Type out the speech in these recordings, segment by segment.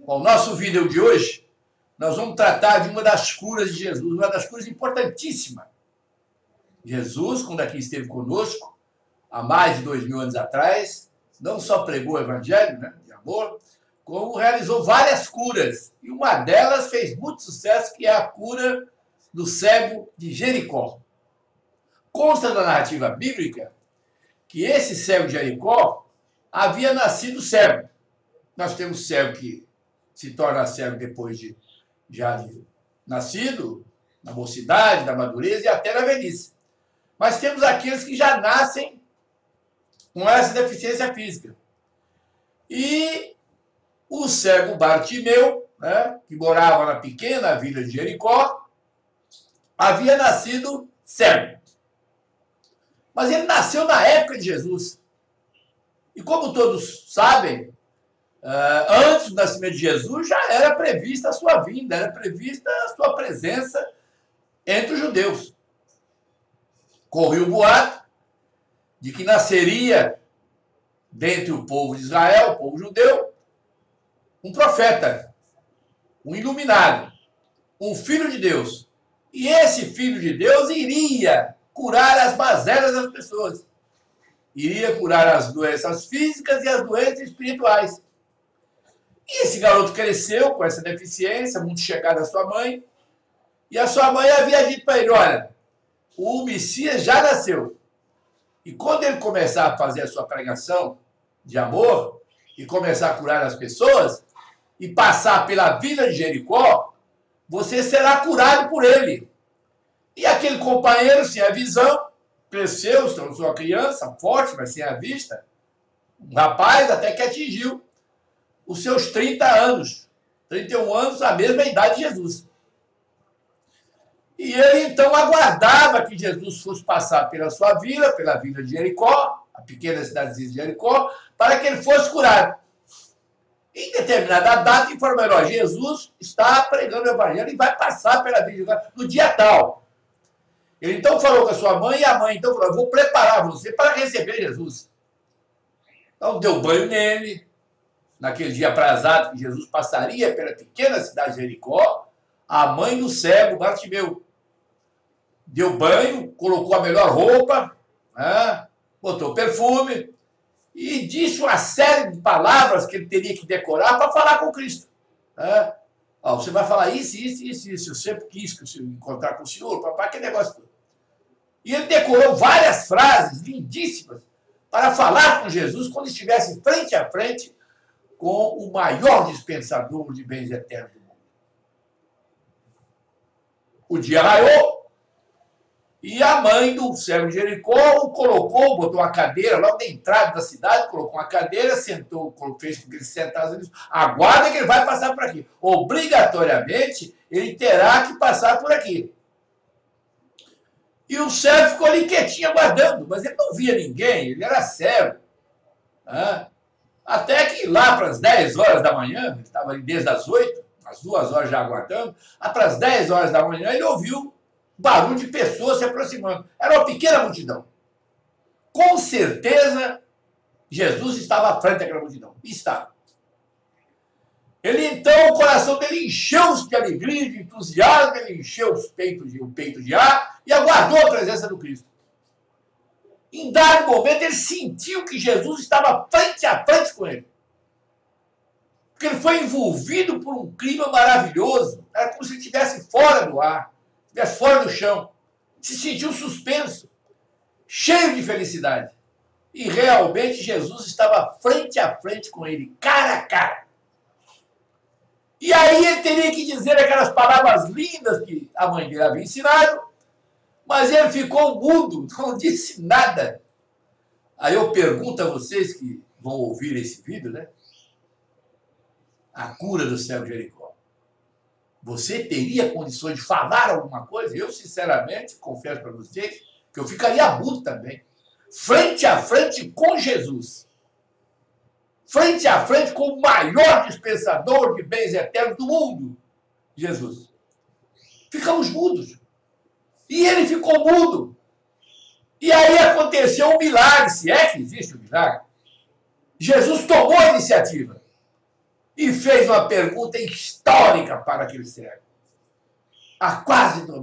Bom, o nosso vídeo de hoje, nós vamos tratar de uma das curas de Jesus, uma das curas importantíssimas. Jesus, quando aqui esteve conosco, há mais de 2000 anos atrás, não só pregou o evangelho, né, de amor, como realizou várias curas. E uma delas fez muito sucesso, que é a cura do cego de Jericó. Consta na narrativa bíblica que esse cego de Jericó havia nascido cego. Nós temos cego que se torna cego depois de nascido, na mocidade, na madureza e até na velhice. Mas temos aqueles que já nascem com essa deficiência física. E o cego Bartimeu, né, que morava na pequena vila de Jericó, havia nascido cego. Mas ele nasceu na época de Jesus. E como todos sabem, antes do nascimento de Jesus já era prevista a sua vinda, era prevista a sua presença entre os judeus. Corria o boato de que nasceria dentre o povo de Israel, o povo judeu, um profeta, um iluminado, um filho de Deus. E esse filho de Deus iria curar as mazelas das pessoas. Iria curar as doenças físicas e as doenças espirituais. E esse garoto cresceu com essa deficiência, muito chegado à sua mãe, e a sua mãe havia dito para ele, olha, o Messias já nasceu. E quando ele começar a fazer a sua pregação de amor, e começar a curar as pessoas, e passar pela vila de Jericó, você será curado por ele. E aquele companheiro, sem a visão, cresceu, se tornou uma criança forte, mas sem a vista, um rapaz até que atingiu os seus 30 anos, 31 anos, a mesma idade de Jesus. E ele então aguardava que Jesus fosse passar pela sua vila, pela vila de Jericó, a pequena cidadezinha de Jericó, para que ele fosse curado. Em determinada data, informaram, Jesus está pregando o evangelho e vai passar pela vila de Jericó no dia tal. Ele então falou com a sua mãe, e a mãe então falou, vou preparar você para receber Jesus. Então deu banho nele, naquele dia aprazado que Jesus passaria pela pequena cidade de Jericó, a mãe do cego, Bartimeu, deu banho, colocou a melhor roupa, né, botou perfume e disse uma série de palavras que ele teria que decorar para falar com Cristo. Né? Ó, você vai falar isso, eu sempre quis encontrar com o Senhor, papai, que negócio todo. E ele decorou várias frases lindíssimas para falar com Jesus quando estivesse frente a frente com o maior dispensador de bens eternos do mundo. O dia raiou e a mãe do cego de Jericó o colocou, botou uma cadeira logo na entrada da cidade, colocou uma cadeira, sentou, fez com que ele sentasse ali, aguarda que ele vai passar por aqui. Obrigatoriamente, ele terá que passar por aqui. E o cego ficou ali quietinho aguardando, mas ele não via ninguém, ele era cego. Né? Até que lá para as 10 horas da manhã, ele estava ali desde as 8, às 2 horas já aguardando, lá para as 10 horas da manhã ele ouviu barulho de pessoas se aproximando. Era uma pequena multidão. Com certeza, Jesus estava à frente daquela multidão. E estava. Ele então, o coração dele encheu-se de alegria, de entusiasmo, ele encheu o peito de ar e aguardou a presença do Cristo. Em dado momento, ele sentiu que Jesus estava frente a frente com ele. Porque ele foi envolvido por um clima maravilhoso. Era como se ele estivesse fora do ar, estivesse fora do chão. Se sentiu suspenso, cheio de felicidade. E realmente Jesus estava frente a frente com ele, cara a cara. E aí ele teria que dizer aquelas palavras lindas que a mãe dele havia ensinado, mas ele ficou mudo, não disse nada. Aí eu pergunto a vocês que vão ouvir esse vídeo, né? A cura do cego de Jericó. Você teria condições de falar alguma coisa? Eu, sinceramente, confesso para vocês que eu ficaria mudo também. Frente a frente com Jesus. Frente a frente com o maior dispensador de bens eternos do mundo, Jesus. Ficamos mudos. E ele ficou mudo. E aí aconteceu um milagre, se é que existe um milagre. Jesus tomou a iniciativa. e fez uma pergunta histórica para aquele cego. Há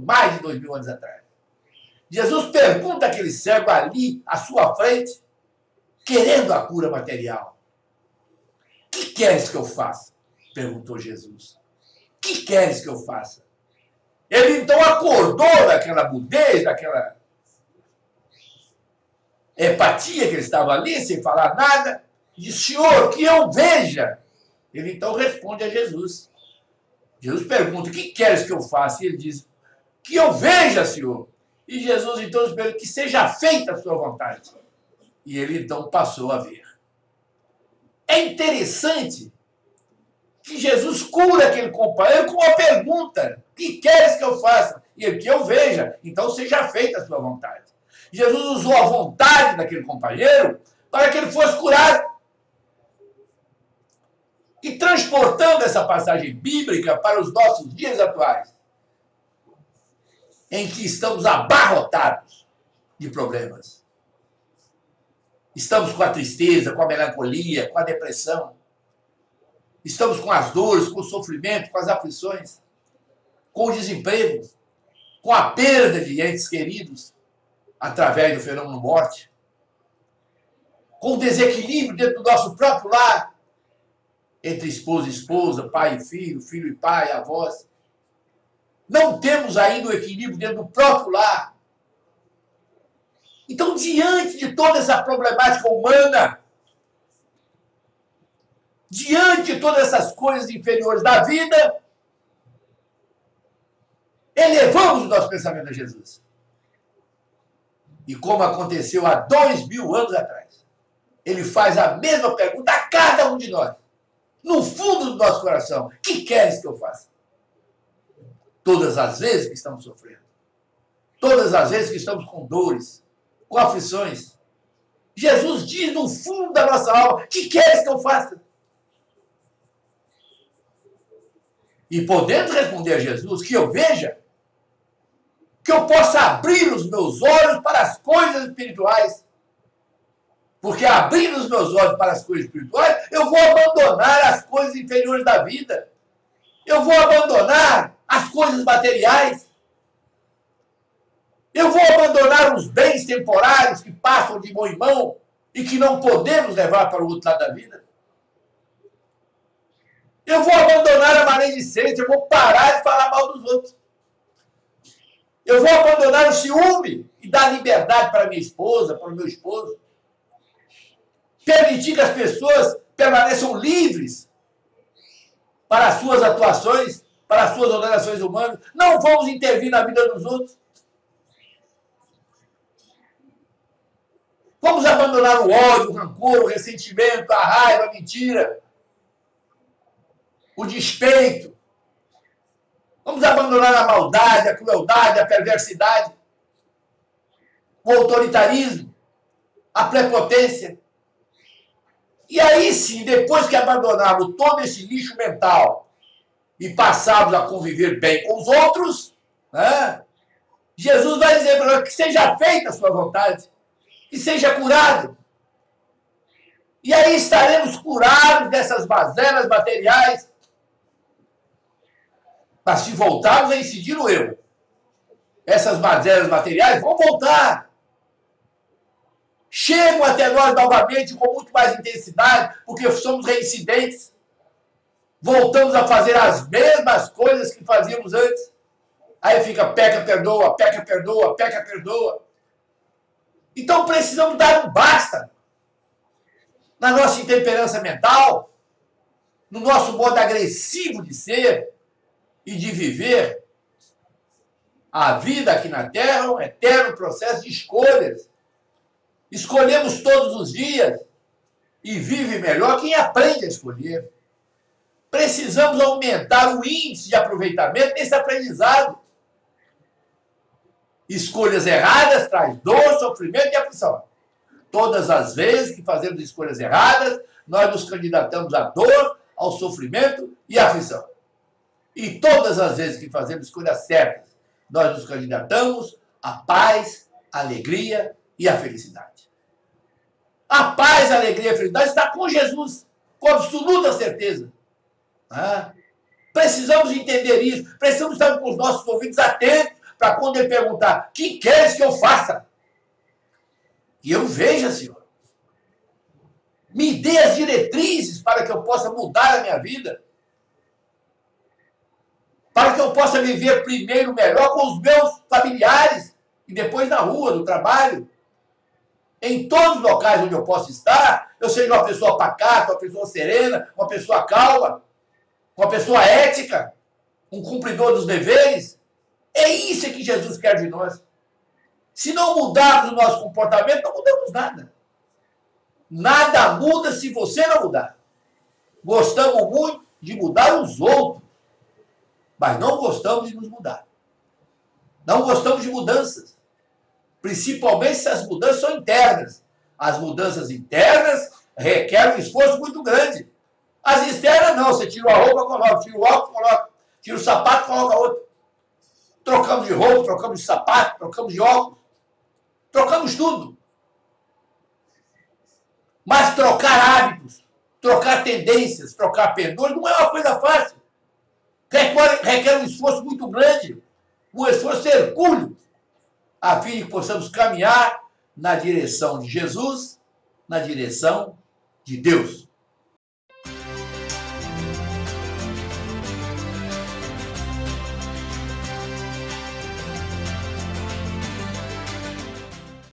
mais de 2000 anos atrás. Jesus pergunta àquele cego ali, à sua frente, querendo a cura material. O que queres que eu faça? Perguntou Jesus. O que queres que eu faça? Ele então acordou daquela mudez, daquela empatia que ele estava ali, sem falar nada, e disse, Senhor, que eu veja. Ele então responde a Jesus. Jesus pergunta, o que queres que eu faça? E ele diz, que eu veja, Senhor. E Jesus então espera que seja feita a sua vontade. E ele então passou a ver. É interessante que Jesus cura aquele companheiro com uma pergunta. O que queres que eu faça? E ele, que eu veja. Então seja feita a sua vontade. Jesus usou a vontade daquele companheiro para que ele fosse curado. E transportando essa passagem bíblica para os nossos dias atuais, em que estamos abarrotados de problemas. Estamos com a tristeza, com a melancolia, com a depressão. Estamos com as dores, com o sofrimento, com as aflições, com o desemprego, com a perda de entes queridos através do fenômeno morte, com o desequilíbrio dentro do nosso próprio lar, entre esposa e esposa, pai e filho, filho e pai, avós. Não temos ainda o equilíbrio dentro do próprio lar. Então, diante de toda essa problemática humana, diante de todas essas coisas inferiores da vida, elevamos o nosso pensamento a Jesus. E como aconteceu há 2000 anos atrás, ele faz a mesma pergunta a cada um de nós, no fundo do nosso coração: o que queres que eu faça? Todas as vezes que estamos sofrendo, todas as vezes que estamos com dores, com aflições, Jesus diz no fundo da nossa alma: o que queres que eu faça? E podendo responder a Jesus, que eu veja, que eu possa abrir os meus olhos para as coisas espirituais. Porque abrindo os meus olhos para as coisas espirituais, eu vou abandonar as coisas inferiores da vida. Eu vou abandonar as coisas materiais. Eu vou abandonar os bens temporários que passam de mão em mão e que não podemos levar para o outro lado da vida. Eu vou abandonar a maledicência, eu vou parar de falar mal dos outros. Eu vou abandonar o ciúme e dar liberdade para minha esposa, para o meu esposo. Permitir que as pessoas permaneçam livres para as suas atuações, para as suas ordenações humanas. Não vamos intervir na vida dos outros. Vamos abandonar o ódio, o rancor, o ressentimento, a raiva, a mentira, o despeito. Vamos abandonar a maldade, a crueldade, a perversidade, o autoritarismo, a prepotência. E aí sim, depois que abandonarmos todo esse lixo mental e passarmos a conviver bem com os outros, né, Jesus vai dizer para nós que seja feita a sua vontade, que seja curado. E aí estaremos curados dessas mazelas materiais. Mas se voltarmos a incidir no erro, essas mazelas materiais vão voltar. Chegam até nós novamente com muito mais intensidade, porque somos reincidentes. Voltamos a fazer as mesmas coisas que fazíamos antes. Aí fica peca, perdoa, peca, perdoa, peca, perdoa. Então precisamos dar um basta na nossa intemperança mental, no nosso modo agressivo de ser e de viver. A vida aqui na Terra é um eterno processo de escolhas. Escolhemos todos os dias e vive melhor quem aprende a escolher. Precisamos aumentar o índice de aproveitamento desse aprendizado. Escolhas erradas traz dor, sofrimento e aflição. Todas as vezes que fazemos escolhas erradas, nós nos candidatamos à dor, ao sofrimento e à aflição. E todas as vezes que fazemos escolhas certas, nós nos candidatamos à paz, à alegria e à felicidade. A paz, a alegria e a felicidade está com Jesus, com absoluta certeza. Precisamos entender isso. Precisamos estar com os nossos ouvidos atentos para quando ele perguntar: que queres que eu faça? E eu veja, Senhor. Me dê as diretrizes para que eu possa mudar a minha vida. Para que eu possa viver primeiro melhor com os meus familiares e depois na rua, no trabalho. Em todos os locais onde eu posso estar, eu seja uma pessoa pacata, uma pessoa serena, uma pessoa calma, uma pessoa ética, um cumpridor dos deveres. É isso que Jesus quer de nós. Se não mudarmos o nosso comportamento, não mudamos nada. Nada muda se você não mudar. Gostamos muito de mudar os outros, mas não gostamos de nos mudar. Não gostamos de mudanças. Principalmente se as mudanças são internas. As mudanças internas requerem um esforço muito grande. As externas não, você tira a roupa, coloca, tira o óculos, coloca, tira o sapato, coloca outro. Trocamos de roupa, trocamos de sapato, trocamos de óculos, trocamos tudo. Mas trocar hábitos, trocar tendências, trocar pendores não é uma coisa fácil. Requer um esforço muito grande, um esforço hercúleo, a fim de que possamos caminhar na direção de Jesus, na direção de Deus.